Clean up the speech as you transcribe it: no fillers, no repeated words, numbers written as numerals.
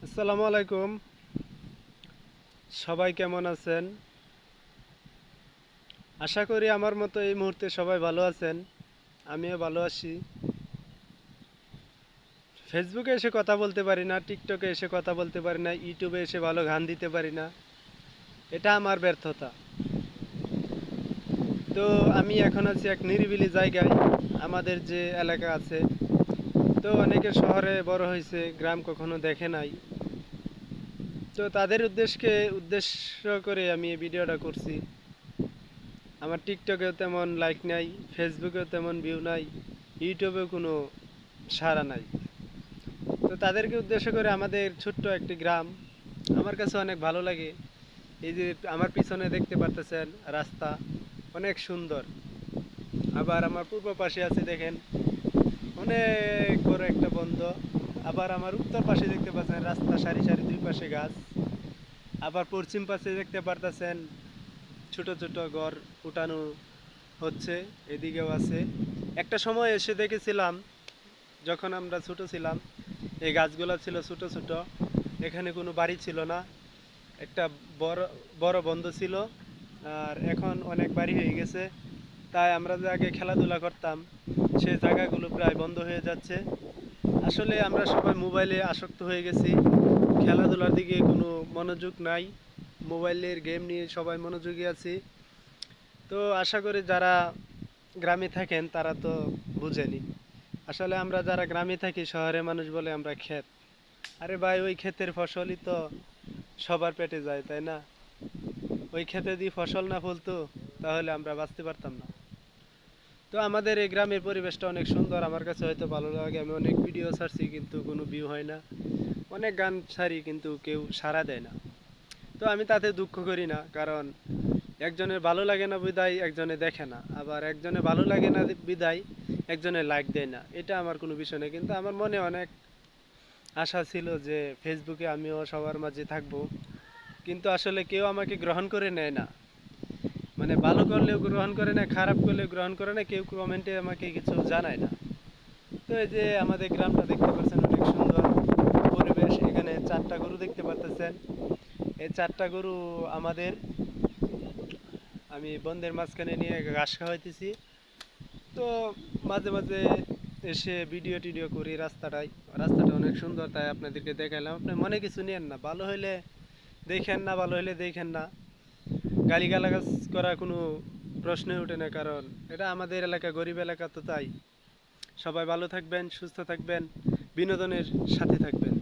আসসালামু আলাইকুম। সবাই কেমন আছেন? আশা করি আমার মতো এই মুহূর্তে সবাই ভালো আছেন। আমিও ভালো আছি। ফেসবুকে এসে কথা বলতে পারি না, টিকটকে এসে কথা বলতে পারি না, ইউটিউবে এসে ভালো গান দিতে পারি না। এটা আমার ব্যর্থতা। তো আমি এখন আছি এক নিরিবিলি জায়গায়। আমাদের যে এলাকা আছে, তো অনেকে শহরে বড় হয়েছে, গ্রাম কখনো দেখে নাই। তো তাদের উদ্দেশ্য করে আমি এই ভিডিওটা করছি। আমার টিকটকেও তেমন লাইক নাই, ফেসবুকেও তেমন ভিউ নাই, ইউটিউবেও কোনো সাড়া নাই। তো তাদেরকে উদ্দেশ্য করে আমাদের ছোট্ট একটি গ্রাম আমার কাছে অনেক ভালো লাগে। এই যে আমার পিছনে দেখতে পারতেছেন রাস্তা অনেক সুন্দর। আবার আমার পূর্ব পাশে আছে দেখেন অনেক বড় একটা বন্ধ। আবার আমার উত্তর পাশে দেখতে পাচ্ছেন রাস্তা সারি সারি দুই পাশে গাছ। আবার পশ্চিম পাশে দেখতে পারতেছেন ছোট ছোট ঘর উঠানো হচ্ছে, এদিকেও আছে। একটা সময় এসে দেখেছিলাম যখন আমরা ছোট ছিলাম, এই গাছগুলো ছিল ছোট ছোট, এখানে কোনো বাড়ি ছিল না, একটা বড় বড় বন্ধ ছিল। আর এখন অনেক বাড়ি হয়ে গেছে, তাই আমরা যে আগে খেলাধুলা করতাম সেই জায়গাগুলো প্রায় বন্ধ হয়ে যাচ্ছে। আসলে আমরা সবাই মোবাইলে আসক্ত হয়ে গেছি, খেলাধুলার দিকে কোনো মনোযোগ নাই, মোবাইলের গেম নিয়ে সবাই মনোযোগী আছি। তো আশা করি যারা গ্রামে থাকেন তারা তো বুঝেনি। আসলে আমরা যারা গ্রামে থাকি শহরে মানুষ বলে আমরা ক্ষেত। আরে ভাই ওই ক্ষেতের ফসলই তো সবার পেটে যায়, তাই না? ওই ক্ষেতে যদি ফসল না ফলতো তাহলে আমরা বাঁচতে পারতাম না। তো আমাদের এই গ্রামের পরিবেশটা অনেক সুন্দর, আমার কাছে হয়তো ভালো লাগে। আমি অনেক ভিডিও ছাড়ছি কিন্তু কোনো ভিউ হয় না, অনেক গান ছাড়ি কিন্তু কেউ সাড়া দেয় না। তো আমি তাতে দুঃখ করি না, কারণ একজনের ভালো লাগে না বিদায় একজনে দেখে না, আবার একজনে ভালো লাগে না বিদায় একজনে লাইক দেয় না। এটা আমার কোনো বিষয় না, কিন্তু আমার মনে অনেক আশা ছিল যে ফেসবুকে আমিও সবার মাঝে থাকবো, কিন্তু আসলে কেউ আমাকে গ্রহণ করে নেয় না। মানে ভালো করলেও গ্রহণ করে না, খারাপ করলেও গ্রহণ করে না, কেউ কমেন্টে আমাকে কিছু জানায় না। তো এই যে আমাদের গ্রামটা দেখতে পাচ্ছেন অনেক সুন্দর পরিবেশ, এখানে চারটা গরু দেখতে পাচ্ছেন। এই চারটা গরু আমাদের, আমি বন্ধের মাঝখানে নিয়ে ঘাস খাওয়াইতেছি। তো মাঝে মাঝে এসে ভিডিও টিডিও করি রাস্তাটা অনেক সুন্দর, তাই আপনাদেরকে দেখাইলাম। আপনি মনে কিছু নিয়েন না, ভালো হইলে দেখেন, না ভালো হইলে দেখেন না। গালিগালাজ করা কোনো প্রশ্নই ওঠে না, কারণ এটা আমাদের এলাকা, গরিব এলাকা, তো তাই। সবাই ভালো থাকবেন, সুস্থ থাকবেন, বিনোদনের সাথে থাকবেন।